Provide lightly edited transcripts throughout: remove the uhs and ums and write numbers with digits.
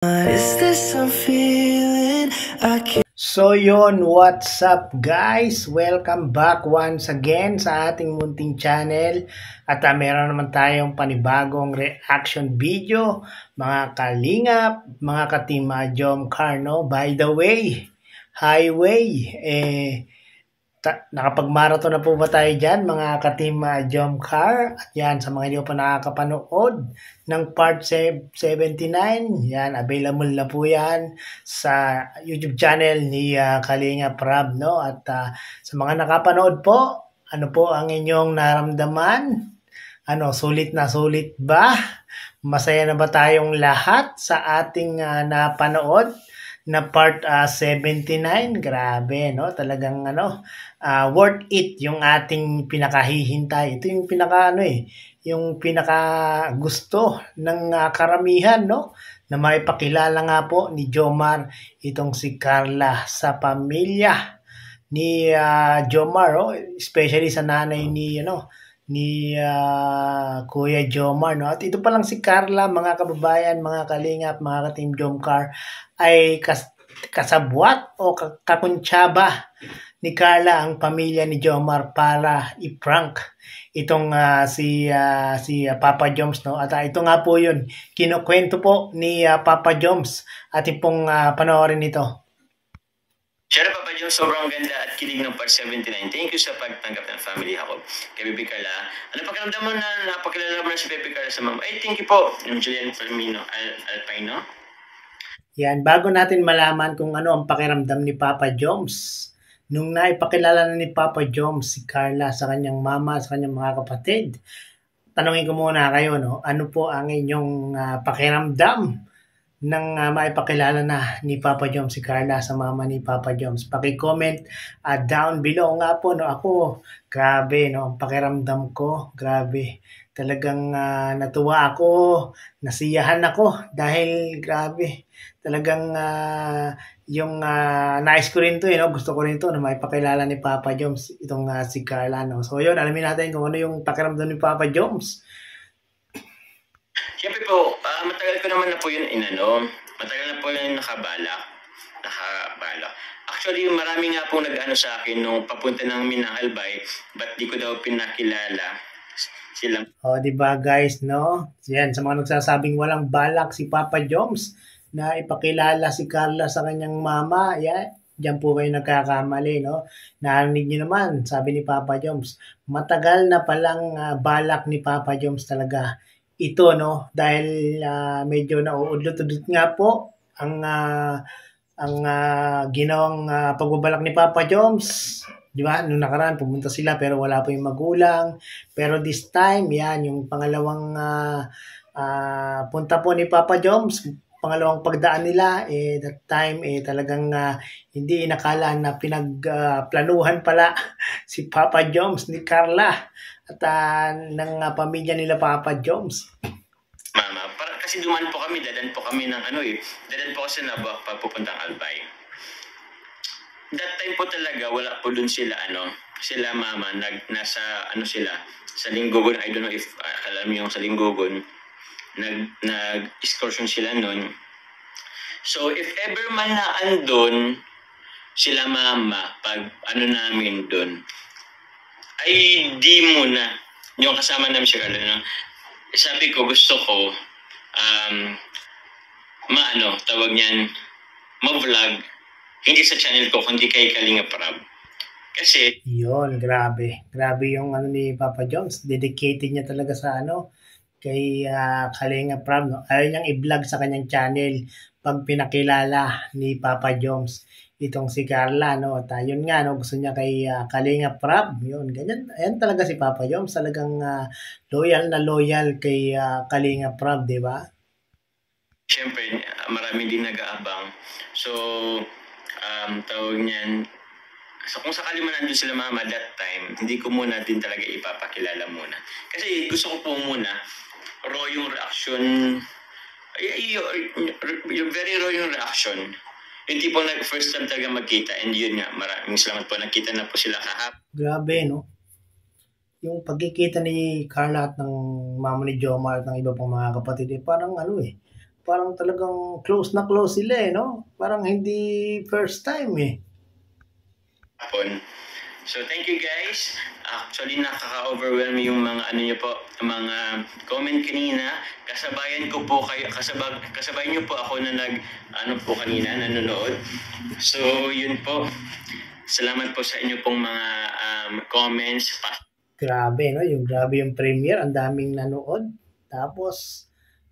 Is this I'm feeling? I can't. So yun, what's up guys? Welcome back once again sa ating munting channel. At meron naman tayong panibagong reaction video, mga kalingap, mga katima Jom Carno. By the way, highway, nakapag-marathon na po ba tayo dyan, mga ka-team Jomcar? At yan, sa mga hindi pa nakakapanood ng part 79, yan, available na po yan sa YouTube channel ni Kalinga Prab, no? At sa mga nakapanood po, ano po ang inyong naramdaman? Ano, sulit na sulit ba? Masaya na ba tayong lahat sa ating napanood na part 79? Grabe, no? Talagang worth it yung ating pinakahihintay. Ito yung yung pinaka gusto ng karamihan, no? Na maipakilala nga po ni Jomar itong si Carla sa pamilya ni Jomar, oh, especially sa nanay ni Kuya Jomar, no? At ito pa lang si Carla, mga kababayan, mga kalingap, mga ka-team Jomcar, ay kasabwat o kakuntsaba ni Carla ang pamilya ni Jomar para i-prank itong si Papa Joms, no? At ito nga po 'yun, kinukwento po ni Papa Joms. Ating pong panoorin ito. Siyempre, Papa John, sobrang ganda at kilig ng part 79. Thank you sa pagtanggap ng family ako. Kay Bebe Carla, ano pakiramdam mo na napakilala mo na si Bebe Carla sa mama? Ay, thank you po. Yung Julian Palomino Alpino. Yan, bago natin malaman kung ano ang pakiramdam ni Papa Joms, nung naipakilala na ni Papa Joms si Carla sa kanyang mama, sa kanyang mga kapatid, tanungin ko muna kayo, no? Ano po ang inyong pakiramdam nang maipakilala na ni Papa Joms si Carla sa mama ni Papa Joms? Paki-comment down below nga po, no? Ako, grabe, no? Ang pakiramdam ko, grabe. Talagang natuwa ako, nasiyahan ako dahil grabe. Talagang yung nais ko rin to, no? Gusto ko rin to na maipakilala ni Papa Joms itong si Carla, no? So yun, alamin natin kung ano yung pakiramdam ni Papa Joms. Siyempre po, matagal ko naman na po yun matagal na po yun nakabalak. Actually, marami nga po nag-ano sa akin nung papunta ng Minangalbay, ba't di ko daw pinakilala silang. Oh, di ba guys, no? Yan, sa mga nagsasabing walang balak si Papa Joms na ipakilala si Carla sa kanyang mama, yan, diyan po kayo nagkakamali, no? Narinig niyo naman, sabi ni Papa Joms, matagal na palang balak ni Papa Joms talaga ito, no? Dahil medyo nauudlot-udlot nga po ang ginawang pagbabalak ni Papa Joms. Di ba? Nung nakaraan, pumunta sila pero wala pa yung magulang. Pero this time, yan, yung pangalawang punta po ni Papa Joms, pangalawang pagdaan nila, that time, talagang hindi inakala na pinagplanuhan pala si Papa Joms ni Carla at ng pamilya nila Papa Joms. Mama, kasi duman po kami, dadan po kami ng dadan po kasi na pagpupuntang Albay. That time po talaga, wala po dun sila, sila mama, nasa, sila, sa Linggogon, I don't know if alam yung sa Linggogon, nag-excursion sila nun. So, if ever man na andun, sila mama, pag namin dun, ay di muna, yung kasama namin siya, sabi ko, gusto ko, tawag niyan, ma-vlog, hindi sa channel ko, kundi kay Kalinga Prab. Kasi, yun, grabe. Grabe yung ni Papa Joms. Dedicated niya talaga sa kay Kalinga Prab, no? Ayaw niyang i-vlog sa kanyang channel pag pinakilala ni Papa Joms itong si Carla, no? At yun nga, no? Gusto niya kay Kalinga Prab. Yun, ganyan. Ayan talaga si Papa Joms. Talagang loyal na loyal kay Kalinga Prab, di ba? Siyempre, marami din nag-aabang. So, tawag niyan, so kung sakali man nandun sila mama that time, hindi ko muna din talaga ipapakilala muna. Kasi gusto ko po muna, raw yung reaction, yung very raw yung reaction. Yung tipong first time talaga magkita, and yun nga, maraming salamat po, nagkita na po sila kahapon. Grabe, no? Yung pagkikita ni Carla at ng mama ni Jomar at ng iba pang mga kapatid, parang parang talagang close na close sila eh, no? Parang hindi first time eh. Hapon. So thank you guys. Actually nakaka-overwhelm yung mga ano niyo po, mga comment kanina. Kasabayan ko po kayo, kasabayan niyo po ako na po kanina nanonood. So yun po. Salamat po sa inyo pong mga comments. Grabe, no? Grabe yung premiere, ang daming nanood. Tapos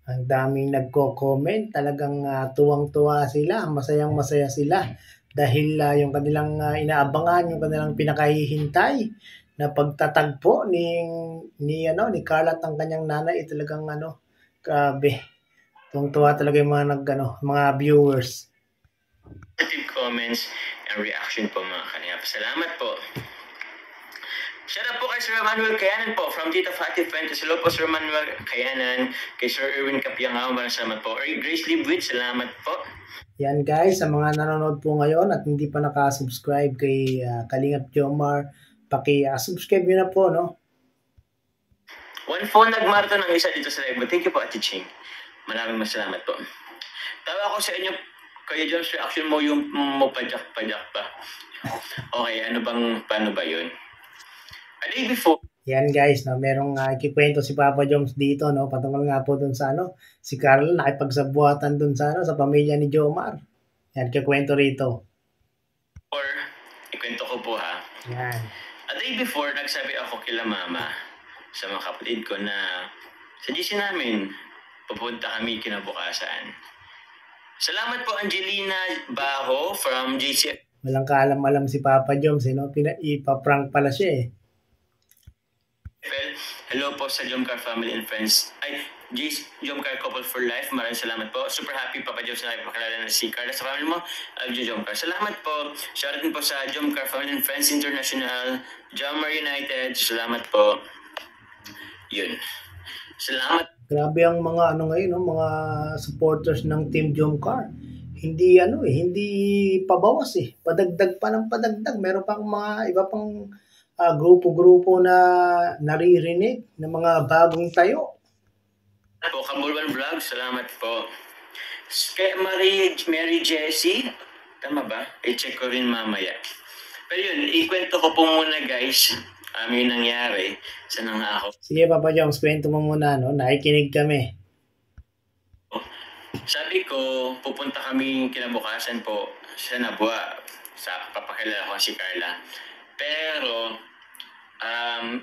ang daming nagko-comment, talagang tuwang-tuwa sila, masayang-masaya sila dahil yung kanilang inaabangan, yung kanilang pinakahihintay na pagtatagpo ni Carla at ang kanyang nanay, talagang grabe. Tuwang-tuwa talaga yung mga viewers. Positive comments and reaction po mga kanina. Salamat po. Shout out po kay Sir Manuel Kayanan po from Tita Fatty Fuentes. Hello po Sir Manuel Kayanan. Kay Sir Erwin Capiangao, maraming salamat po. Grace Libwit, salamat po. Yan guys, sa mga nanonood po ngayon at hindi pa nakasubscribe kay Kalingap Jomar, paki-subscribe nyo na po, no? One phone nagmarathon ng isa dito sa live. Thank you po, Ate Ching. Maraming salamat po. Tawa ko sa inyo, Kuya Joms, reaction mo yung padyak pa. Okay, paano ba yun? A day before. Yan guys, no, merong ikikwento si Papa Joms dito, no, patungkol nga po dun sa si Carla nakipagsabuatan dun sa sa pamilya ni Jomar. Yan, ikikwento rito. Or, ikwento ko po ha. Yan. A day before, nagsabi ako kila mama sa mga kapatid ko na sa GC namin, pupunta kami kinabukasan. Salamat po Angelina Baho from GC. Walang kaalam-alam si Papa Joms, no? Ipaprank pala siya eh. Hello po sa Jomcar family and friends. Jomcar couple for life. Maraming salamat po. Super happy Papa Joms na ipakilala na si Carla sa family mo. Jomcar. Salamat po. Shoutout din po sa Jomcar family and friends international. Jomar United. Salamat po. Yun. Salamat. Grabe ang mga ngayon, no? Mga supporters ng Team Jomcar. Hindi hindi pabawas eh. Padagdag pa ng padagdag. Meron pang mga iba pang grupo-grupo na naririnig ng mga bagong tayo. Po, Kabulwan Vlog, salamat po. Kay Mary Jessie, tama ba? I-check ko rin mamaya. Pero yun, ikwento ko po muna guys, yung nangyari sa ako. Sige Papa Joms, kwento mo muna, no? Nakikinig kami. Sabi ko, pupunta kami kinabukasan po sa Nabua, sa papakilala ko si Carla. Pero,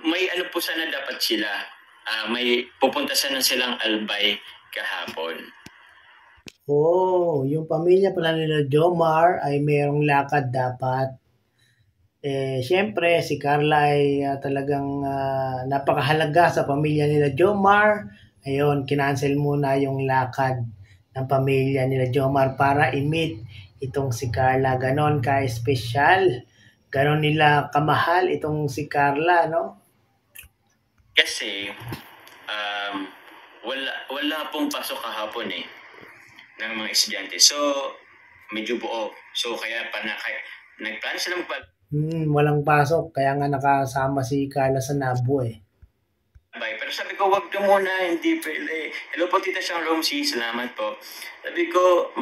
may po sana dapat sila. May pupunta sana silang Albay kahapon. Oh, yung pamilya pala nila Jomar ay mayroong lakad dapat. Siyempre, si Carla ay talagang napakahalaga sa pamilya nila Jomar. Ayun, kinancel muna yung lakad ng pamilya nila Jomar para i-meet itong si Carla. Ganon ka-espesyal. Ganon nila kamahal itong si Carla, no? Kasi, wala pong pasok kahapon ng mga estudyante. So, medyo buo. So, kaya nagplano sila walang pasok. Kaya nga nakasama si Carla sa Nabo Pero sabi ko, wag ka muna, hindi pwede. Hello po, Tita Siyang Romsey, salamat po. Sabi ko,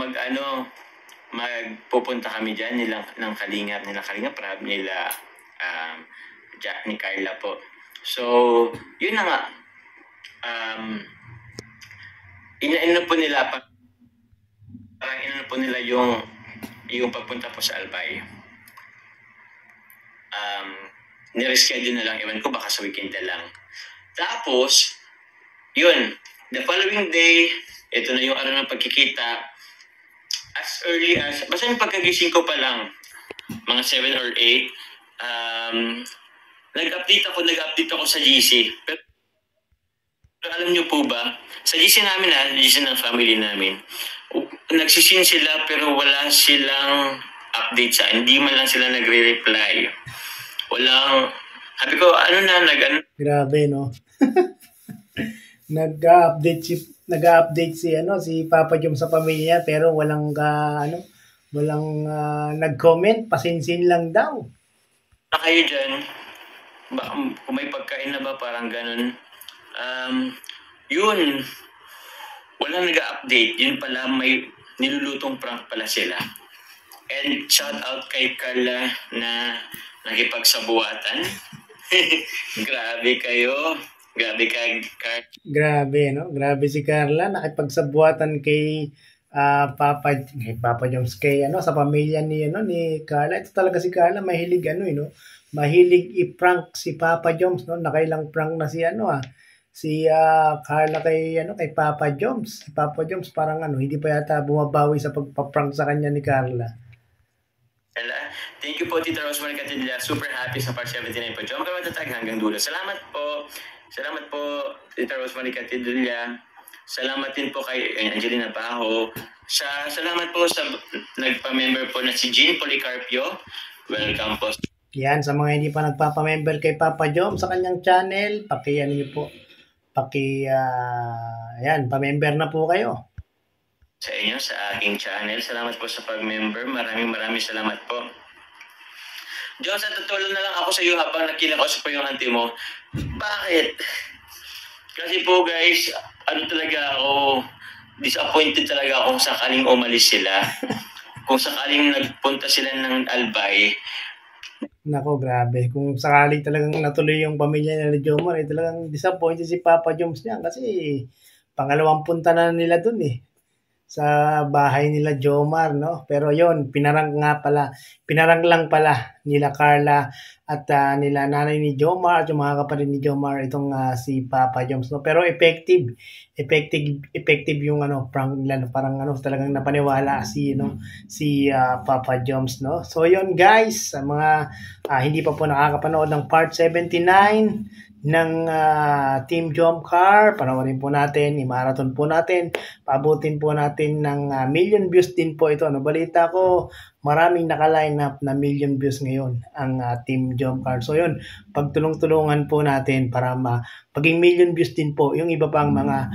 magpupunta kami dyan ng Kalingap Prab, nila Jack ni Carla po. So, yun na nga. Inano po nila yung pagpunta po sa Albay. Nireschedule na lang, ewan ko baka sa weekend na lang. Tapos, yun, the following day, ito na yung araw ng pagkikita. As early as, basta yung pagkagising ko pa lang, mga 7 or 8, nag-update ako sa GC. Pero alam niyo po ba, sa GC namin GC ng family namin, nagsisin sila pero wala silang update sa, hindi man lang sila nagre-reply. Walang, sabi ko, Grabe, no? Nag-update si Papa Jom sa pamilya pero walang nag-comment, pasinsin lang daw. Kayo dyan, kung may pagkain na ba, parang ganun. Yun, walang nag-update. Yun pala, may nilulutong prank pala sila. And shout out kay Carla na nakipagsabuatan. Grabe kayo. Grabe Grabe, no? Grabe si Carla, nakipagsabuatan kay Papa Jones, kay sa pamilya ni Carla. Ito talaga si Carla, mahilig no? Mahilig i-prank si Papa Jones, no? Nakailang prank na si si Carla kay Papa Jones. Si Papa Jones parang hindi pa yata bumabawi sa pagpa-prank sa kanya ni Carla. Thank you po, Tita Rosemary Catedilla. Super happy sa part 79 po. Diyan ka matatag hanggang dulo. Salamat po. Salamat po, Tita Rosemary Catedilla. Salamat din po kay Angelina Bajo. Salamat po sa nagpa-member po na si Jean Policarpio. Welcome po. Yan, sa mga hindi pa nagpapa-member kay Papa Jom sa kanyang channel, niyo po. Pa-member na po kayo. Sa inyo, sa aking channel. Salamat po sa pag-member. Maraming salamat po. Diyos, sa tutulong na lang ako sa iyo habang nakinakausap po yung auntie mo. Bakit? Kasi po guys, talaga ako, disappointed talaga kung sakaling umalis sila. Kung sakaling nagpunta sila ng Albay. Nako, grabe. Kung sakaling talagang natuloy yung pamilya nila Jomar, talagang disappointed si Papa Joms niyan kasi pangalawang punta na nila dun sa bahay nila Jomar, no? Pero yon pinarang lang pala nila Carla at nila nanay ni Jomar at yung mga kapatid ni Jomar itong si Papa Joms, no? Pero effective yung prank nila, parang talagang napaniwala si Papa Joms, no? So yon guys, sa mga hindi pa po nakakapanood ng part 79 ng Team Jomcar, panoorin po natin, i-marathon po natin, paabutin po natin ng million views din po ito. Balita ko, maraming naka-line up na million views ngayon ang Team Jomcar. So yun, pagtulong-tulungan po natin para paging million views din po yung iba pang mga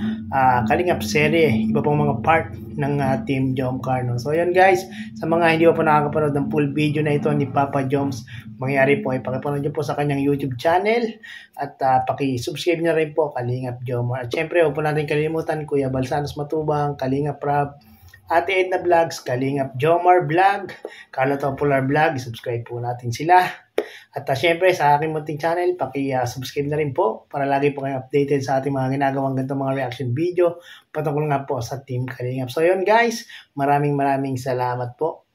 Kalingap serye, iba pang mga part ng Team Jomcar, no? So yun guys, sa mga hindi pa po nakakapanood ng full video na ito ni Papa Joms, mangyari po ay pakipanood nyo po sa kanyang YouTube channel at paki-subscribe nyo rin po Kalingap Jomar. At syempre, huwag po natin kalimutan Kuya Balsanos Matubang, Kalingap Rob, Ate Edna Vlogs, Kalingap Jomar Vlog, Carla Popular Vlog, subscribe po natin sila. At syempre sa aking munting channel, paki-subscribe na rin po para lagi po kayong updated sa ating mga ginagawang ganitong mga reaction video patungkol nga po sa Team Kalingap. So yun guys, maraming salamat po.